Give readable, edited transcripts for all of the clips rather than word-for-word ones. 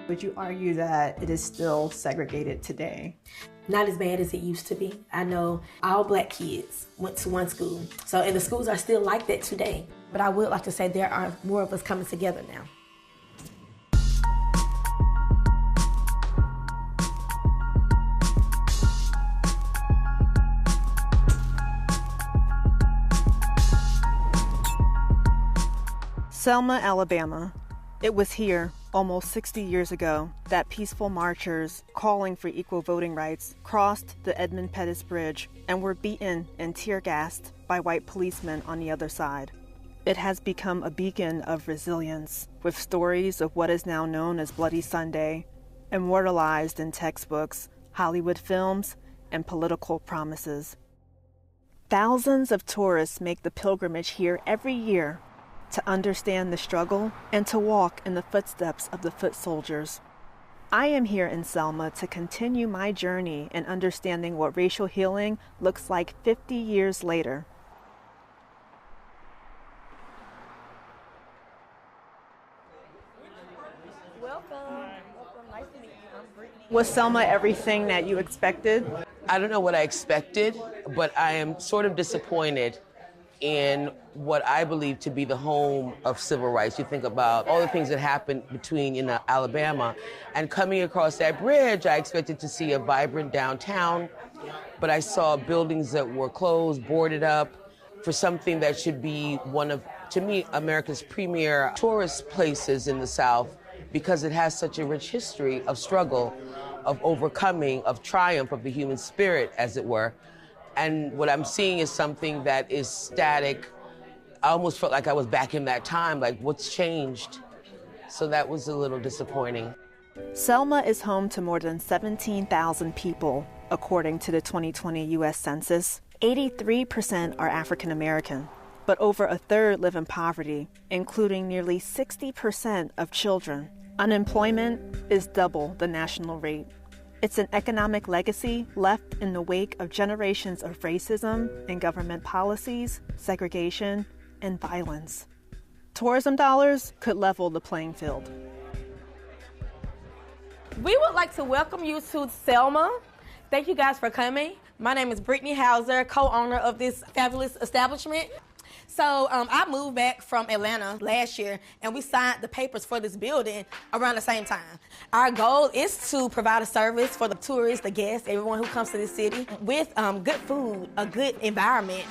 Would you argue that it is still segregated today? Not as bad as it used to be. I know all black kids went to one school, and the schools are still like that today. But I would like to say there are more of us coming together now. Selma, Alabama. It was here, almost 60 years ago, that peaceful marchers calling for equal voting rights crossed the Edmund Pettus Bridge and were beaten and tear-gassed by white policemen on the other side. It has become a beacon of resilience, with stories of what is now known as Bloody Sunday, immortalized in textbooks, Hollywood films, and political promises. Thousands of tourists make the pilgrimage here every year to understand the struggle and to walk in the footsteps of the foot soldiers. I am here in Selma to continue my journey in understanding what racial healing looks like 50 years later. Welcome. Nice to meet you. Was Selma everything that you expected? I don't know what I expected, but I am sort of disappointed in what I believe to be the home of civil rights. You think about all the things that happened between Alabama, and coming across that bridge, I expected to see a vibrant downtown, but I saw buildings that were closed, boarded up, for something that should be one of, to me, America's premier tourist places in the South, because it has such a rich history of struggle, of overcoming, of triumph of the human spirit, as it were. And what I'm seeing is something that is static. I almost felt like I was back in that time, like what's changed? So that was a little disappointing. Selma is home to more than 17,000 people, according to the 2020 U.S. Census. 83% are African American, but over a third live in poverty, including nearly 60% of children. Unemployment is double the national rate. It's an economic legacy left in the wake of generations of racism and government policies, segregation, and violence. Tourism dollars could level the playing field. We would like to welcome you to Selma. Thank you guys for coming. My name is Brittany Hauser, co-owner of this fabulous establishment. So I moved back from Atlanta last year, and we signed the papers for this building around the same time. Our goal is to provide a service for the tourists, the guests, everyone who comes to this city with good food, a good environment.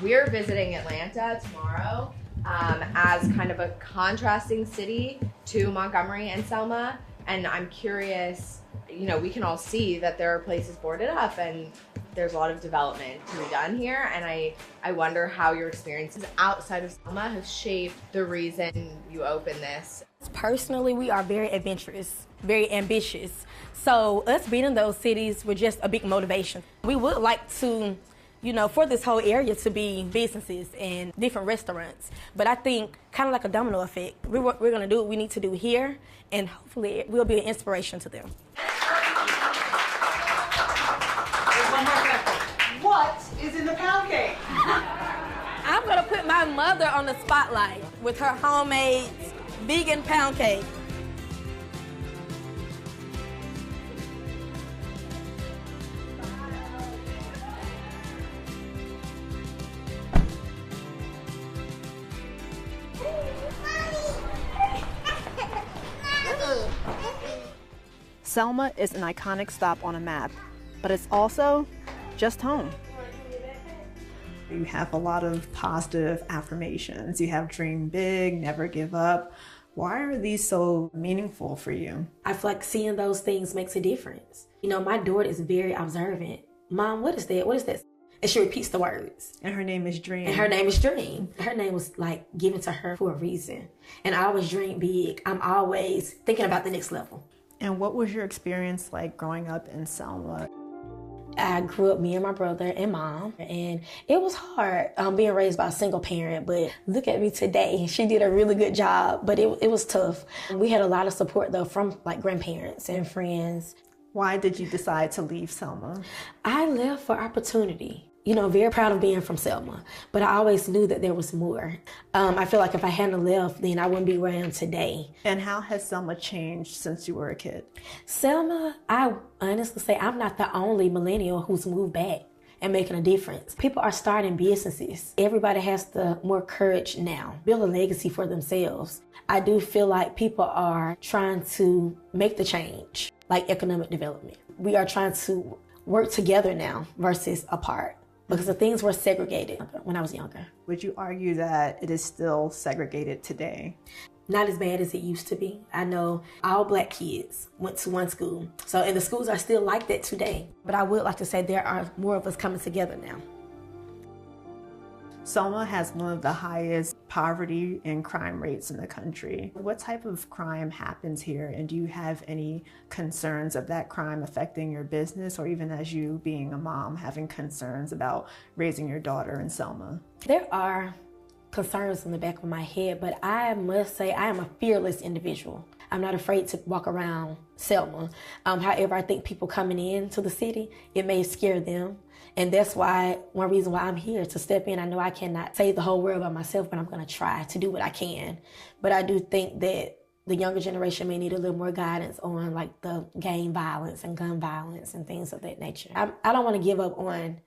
We're visiting Atlanta tomorrow as kind of a contrasting city to Montgomery and Selma, and I'm curious, we can all see that there are places boarded up and there's a lot of development to be done here, and I wonder how your experiences outside of Selma have shaped the reason you opened this. Personally, we are very adventurous, very ambitious. So us being in those cities was just a big motivation. We would like to, for this whole area to be businesses and different restaurants. But I think kind of like a domino effect. We're going to do what we need to do here, and hopefully it will be an inspiration to them. What is in the pound cake? I'm gonna put my mother on the spotlight with her homemade vegan pound cake. Selma is an iconic stop on a map, but it's also just home. You have a lot of positive affirmations. You have dream big, never give up. Why are these so meaningful for you? I feel like seeing those things makes a difference. My daughter is very observant. Mom, what is that? What is that? And she repeats the words. And her name is Dream. And her name is Dream. Her name was given to her for a reason. And I always dream big. I'm always thinking about the next level. And what was your experience like growing up in Selma? I grew up, me and my brother and mom, and it was hard being raised by a single parent, but look at me today. She did a really good job, but it was tough. We had a lot of support though from grandparents and friends. Why did you decide to leave Selma? I left for opportunity. very proud of being from Selma, but I always knew that there was more. I feel like if I hadn't left, then I wouldn't be where I am today. And how has Selma changed since you were a kid? Selma, I honestly say I'm not the only millennial who's moved back and making a difference. People are starting businesses. Everybody has the more courage now, build a legacy for themselves. I do feel like people are trying to make the change, like economic development. We are trying to work together now versus apart, because the things were segregated when I was younger. Would you argue that it is still segregated today? Not as bad as it used to be. I know all Black kids went to one school, and the schools are still like that today. But I would like to say there are more of us coming together now. Selma has one of the highest poverty and crime rates in the country. What type of crime happens here, and do you have any concerns of that crime affecting your business, or even as you being a mom having concerns about raising your daughter in Selma? There are concerns in the back of my head, but I must say I am a fearless individual. I'm not afraid to walk around Selma. However, I think people coming into the city, it may scare them. And that's why, one reason why I'm here, to step in. I know I cannot save the whole world by myself, but I'm going to try to do what I can. But I do think that the younger generation may need a little more guidance on like the gang violence and gun violence and things of that nature. I don't want to give up on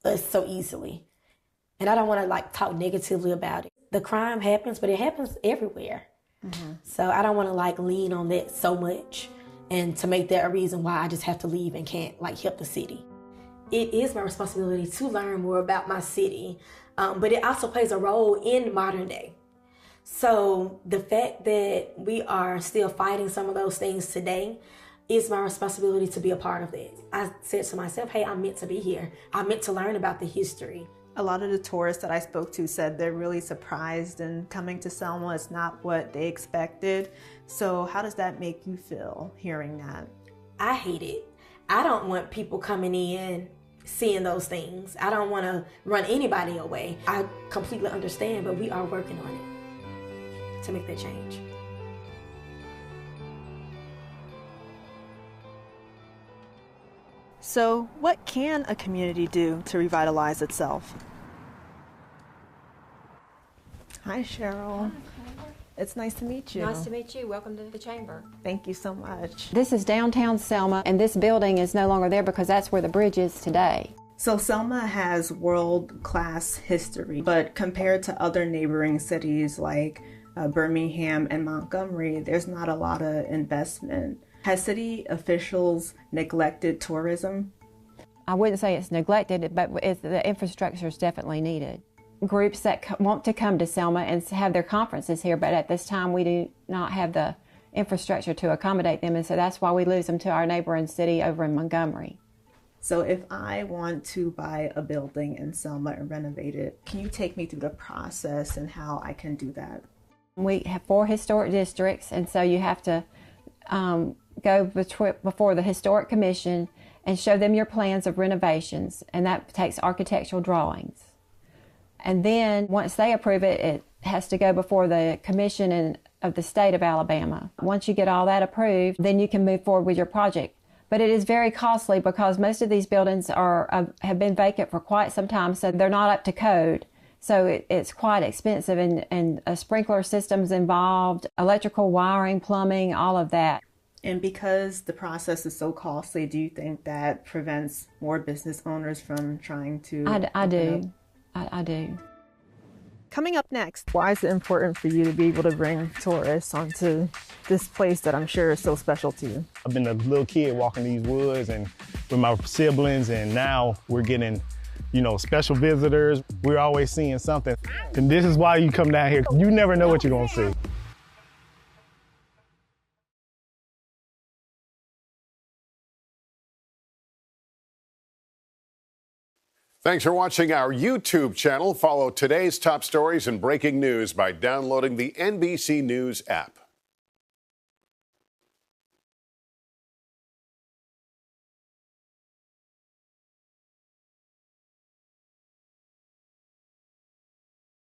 us so easily. And I don't want to like talk negatively about it. The crime happens, but it happens everywhere. Mm-hmm. So I don't want to like lean on that so much and to make that a reason why I just have to leave and can't like help the city. It is my responsibility to learn more about my city, but it also plays a role in modern day. So the fact that we are still fighting some of those things today is my responsibility to be a part of that. I said to myself, hey, I'm meant to be here. I'm meant to learn about the history. A lot of the tourists that I spoke to said they're really surprised in coming to Selma. It's not what they expected. So how does that make you feel hearing that? I hate it. I don't want people coming in seeing those things. I don't want to run anybody away. I completely understand, but we are working on it to make that change. So, what can a community do to revitalize itself? Hi, Cheryl. It's nice to meet you. Nice to meet you. Welcome to the chamber. Thank you so much. This is downtown Selma, and this building is no longer there because that's where the bridge is today. So Selma has world-class history, but compared to other neighboring cities like Birmingham and Montgomery, there's not a lot of investment. Has city officials neglected tourism? I wouldn't say it's neglected, but the infrastructure is definitely needed. Groups that want to come to Selma and have their conferences here, but at this time we do not have the infrastructure to accommodate them, and so that's why we lose them to our neighboring city over in Montgomery. So if I want to buy a building in Selma and renovate it, can you take me through the process and how I can do that? We have 4 historic districts, and so you have to go before the Historic Commission and show them your plans of renovations, and that takes architectural drawings. And then once they approve it, it has to go before the commission of the state of Alabama. Once you get all that approved, then you can move forward with your project. But it is very costly because most of these buildings have been vacant for quite some time, so they're not up to code. So it's quite expensive, and a sprinkler system's involved, electrical wiring, plumbing, all of that. And because the process is so costly, do you think that prevents more business owners from trying to? I do. I do. Coming up next, why is it important for you to be able to bring tourists onto this place that I'm sure is so special to you? I've been a little kid walking these woods and with my siblings, and now we're getting, special visitors. We're always seeing something. And this is why you come down here. You never know what you're going to see. Thanks for watching our YouTube channel. Follow today's top stories and breaking news by downloading the NBC News app.